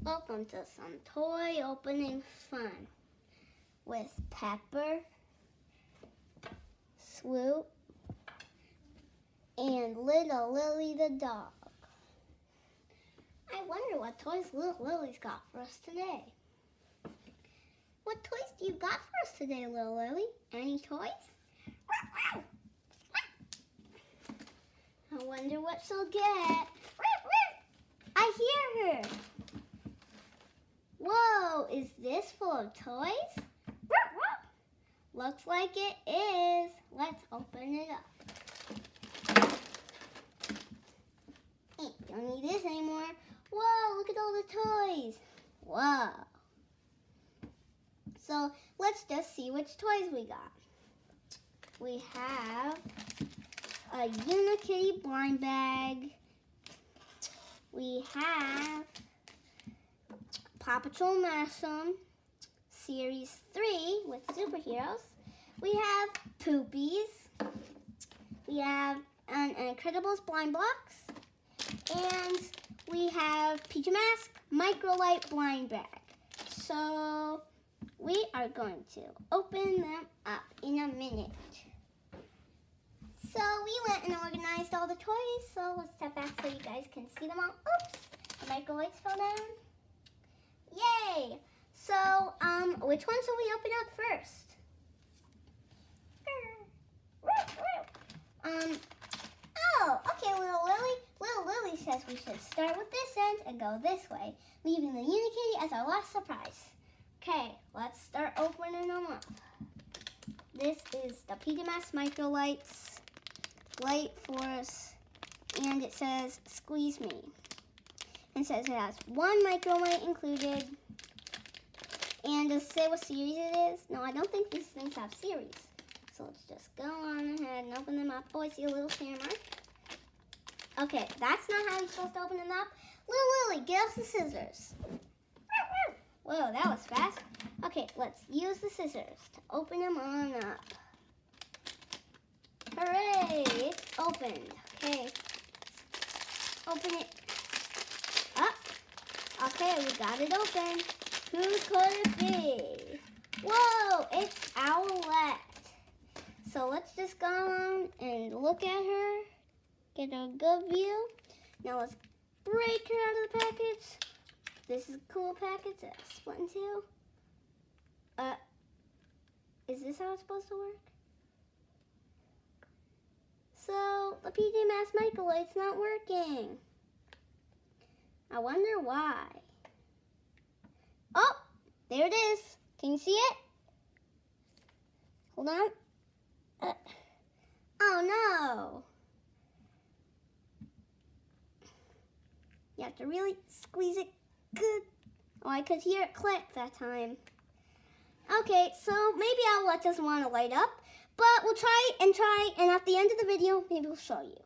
Welcome to some toy opening fun with Pepper, Swoop, and little Lily the dog. I wonder what toys little Lily's got for us today. What toys do you got for us today, little Lily? Any toys? I wonder what she'll get. I hear her. Whoa, is this full of toys? Looks like it is. Let's open it up. Don't need this anymore. Whoa, look at all the toys. Whoa. So let's just see which toys we got. We have a Unikitty blind bag. We have Paw Patrol Mashems Series 3 with superheroes. We have Poopeez. We have an Incredibles blind box. And we have PJ Masks Microlight blind bag. So we are going to open them up in a minute. So we went and organized all the toys. So let's step back so you guys can see them all. Oops, the microlights fell down. Yay! So, which one should we open up first? Oh, okay, little Lily. Little Lily says we should start with this end and go this way, leaving the Unikitty as our last surprise. Okay, let's start opening them up. This is the PJ Masks Microlights Light Force, and it says "Squeeze Me." And it says it has one microlight included. And does it say what series it is? No, I don't think these things have series. So let's just go on ahead and open them up. Oh, I see a little tear mark. Okay, that's not how you're supposed to open them up. Little Lily, get us the scissors. Whoa, that was fast. Okay, let's use the scissors to open them on up. Hooray, it's opened. Okay, open it up. Okay, we got it open. Who could it be? Whoa, it's Owlette. So let's just go on and look at her. Get a good view. Now let's break her out of the package. This is a cool package that's split in two. Is this how it's supposed to work? So the PJ Masks Microlight's not working. I wonder why. Oh, there it is. Can you see it? Hold on. Oh no. You have to really squeeze it good. Oh, I could hear it click that time. Okay, so maybe Owlette doesn't want to light up, but we'll try, and at the end of the video, maybe we'll show you.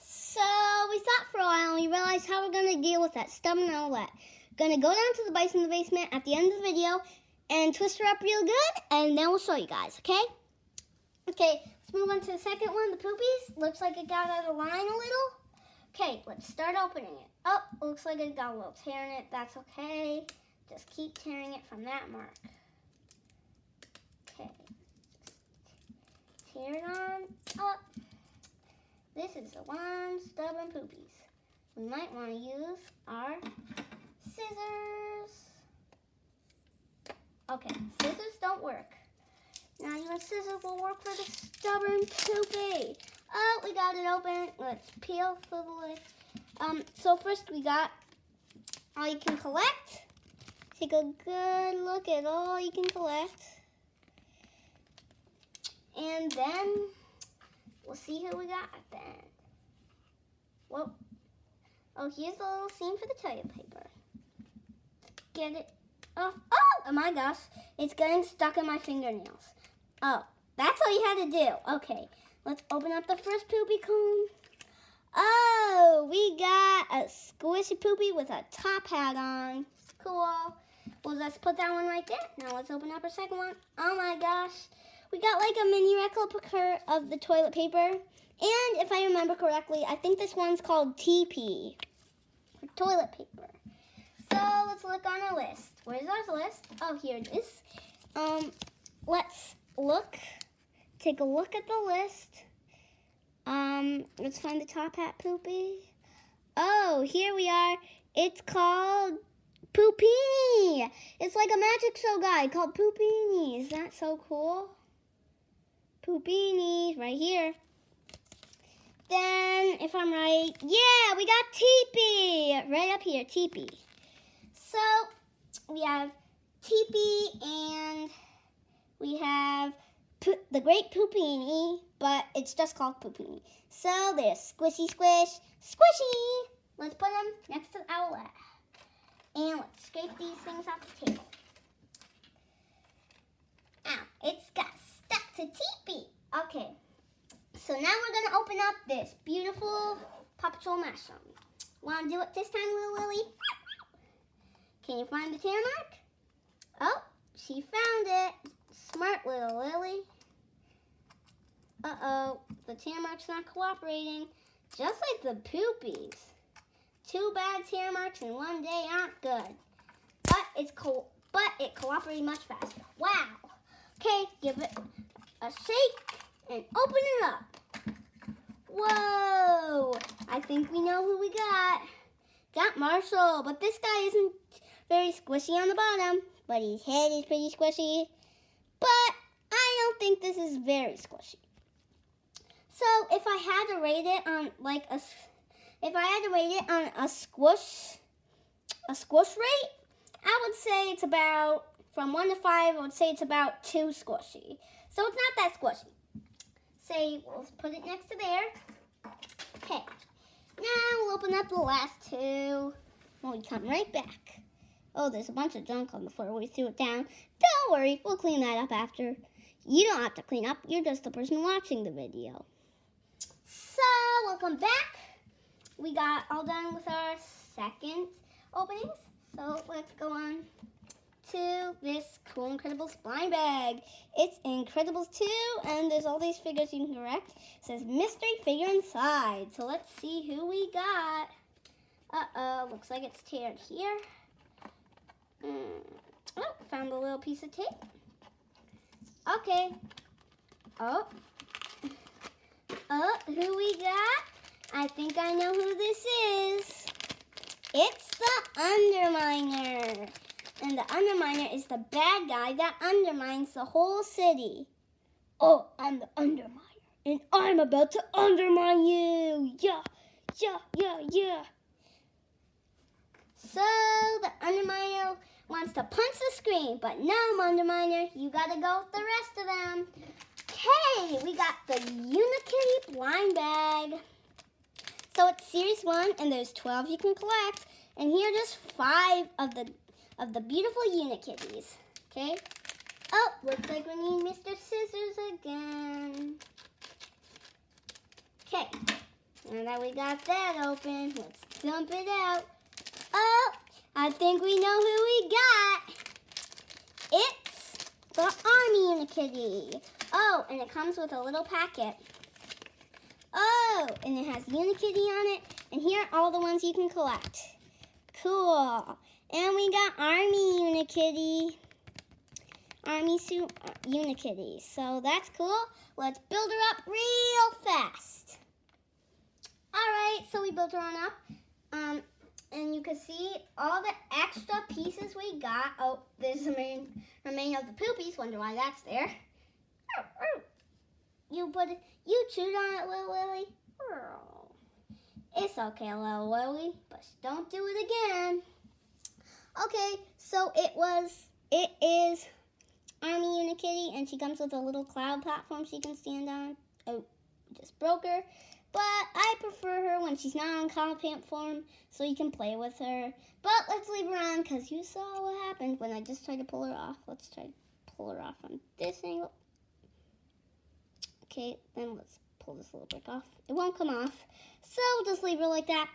So we thought for a while, and we realized how we're going to deal with that stubborn Owlette. Gonna go down to the bison in the basement at the end of the video and twist her up real good, and then we'll show you guys, okay? Okay, let's move on to the second one, the Poopeez. Looks like it got out of line a little. Okay, let's start opening it. Oh, looks like it got a little tear in it. That's okay. Just keep tearing it from that mark. Okay, tear it on up. This is the one stubborn Poopeez. We might want to use our scissors. Okay, scissors don't work. Now your scissors will work for the stubborn Poopeez. Oh, we got it open. Let's peel the lid. So first we got all you can collect. Take a good look at all you can collect. And then we'll see who we got at the end. Whoa. Oh, here's a little seam for the toilet paper. Get it off. Oh my gosh, it's getting stuck in my fingernails. Oh, that's all you had to do. Okay, let's open up the first poopy cone. Oh, we got a squishy poopy with a top hat on. It's cool. Well, let's put that one right there. Now let's open up our second one. Oh my gosh, we got like a mini replica of the toilet paper. And if I remember correctly, I think this one's called TP, toilet paper. So let's look on our list. Where's our list? Oh, here it is. Let's look. Take a look at the list. Let's find the top hat, Poopy. Oh, here we are. It's called Poopeez. It's like a magic show guide called Poopeez. Is that so cool? Poopeez, right here. Then, if I'm right, yeah, we got Teepee. Right up here, Teepee. So, we have Teepee and we have the Great Poopeez, but it's just called Poopeez. So, there's Squishy Squish, Squishy. Let's put them next to our lap. And let's scrape these things off the table. Ow, it's got stuck to Teepee. Okay. So now we're going to open up this beautiful Paw Patrol Mashem. Want to do it this time, little Lily? Can you find the tear mark? Oh, she found it. Smart little Lily. Uh-oh, the tear mark's not cooperating. Just like the Poopeez. 2 bad tear marks in one day aren't good. But it cooperated much faster. Wow. Okay, give it a shake and open it up. Whoa! I think we know who we got. Got Marshall, but this guy isn't very squishy on the bottom, but his head is pretty squishy. But I don't think this is very squishy. So if I had to rate it on a squish rate, I would say it's about, from 1 to 5, I would say it's about 2 squishy. So it's not that squishy. Say, we'll put it next to there. Okay. Now we'll open up the last 2 when we come right back. Oh, there's a bunch of junk on the floor. We threw it down. Don't worry, we'll clean that up after. You don't have to clean up. You're just the person watching the video. So, welcome back. We got all done with our second openings. So, let's go on to this cool Incredibles blind bag. It's Incredibles 2, and there's all these figures you can collect. It says mystery figure inside. So let's see who we got. Uh-oh, looks like it's teared here. Oh, found a little piece of tape. Okay. Oh, who we got? I think I know who this is. It's the Underminer. And the Underminer is the bad guy that undermines the whole city. Oh, I'm the Underminer, and I'm about to undermine you. Yeah. So the Underminer wants to punch the screen, but no, Underminer, you gotta go with the rest of them. Okay, we got the Unikitty blind bag. So it's series 1, and there's 12 you can collect, and here are just 5 of the beautiful Unikitties. Okay. Oh, looks like we need Mr. Scissors again. Okay. Now that we got that open, let's dump it out. Oh, I think we know who we got. It's the Army Unikitty. Oh, and it comes with a little packet. Oh, and it has Unikitty on it. And here are all the ones you can collect. Cool. And we got Army Unikitty. Army suit Unikitty. So that's cool. Let's build her up real fast. Alright, so we built her on up. And you can see all the extra pieces we got. Oh, there's the remain of the Poopeez. Wonder why that's there. You chewed on it, little Lily. It's okay, little Lily, but don't do it again. Okay, so it is Army Unikitty, and she comes with a little cloud platform she can stand on. Oh, just broke her. But I prefer her when she's not on cloud platform, so you can play with her. But let's leave her on, because you saw what happened when I just tried to pull her off. Let's try to pull her off on this angle. Okay, then let's pull this little brick off. It won't come off, so we'll just leave her like that.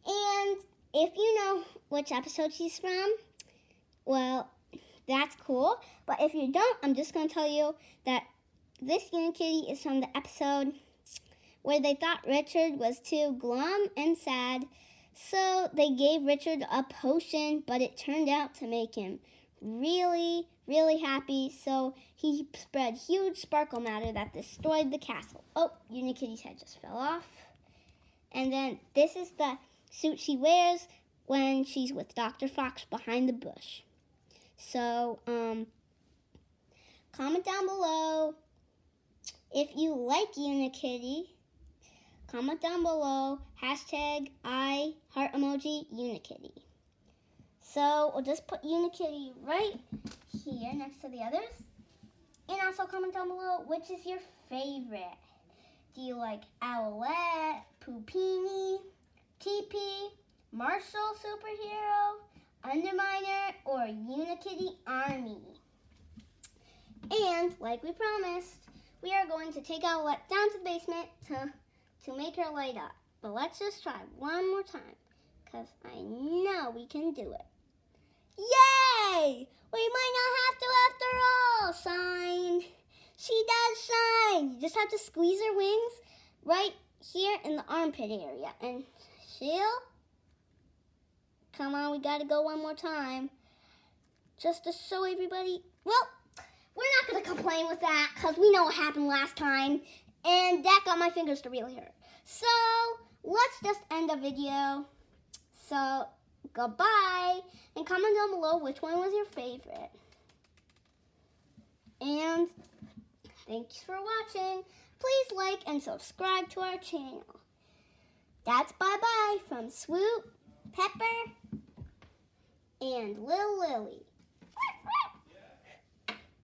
And if you know which episode she's from, well, that's cool. But if you don't, I'm just going to tell you that this Unikitty is from the episode where they thought Richard was too glum and sad, So they gave Richard a potion, but it turned out to make him really, really happy. So he spread huge sparkle matter that destroyed the castle. Oh, Unikitty's head just fell off. And then this is the suit she wears when she's with Dr. Fox behind the bush. So, comment down below if you like Unikitty. Comment down below, hashtag I heart emoji Unikitty. So we'll just put Unikitty right here next to the others. And also comment down below, which is your favorite? Do you like Owlette, Poopeez, TP, Marshall Superhero, Underminer, or Unikitty Army? And like we promised, we are going to take Owlette down to the basement to make her light up. But let's just try one more time, because I know we can do it. Yay! We might not have to after all, shine. She does shine. You just have to squeeze her wings right here in the armpit area. And she'll... Come on, we gotta go one more time. Just to show everybody. Well, we're not gonna complain with that, because we know what happened last time. And that got my fingers to really hurt. So, let's just end the video. So, goodbye. And comment down below which one was your favorite. And thanks for watching. Please like and subscribe to our channel. That's bye-bye from Swoop, Pepper, and Lilly.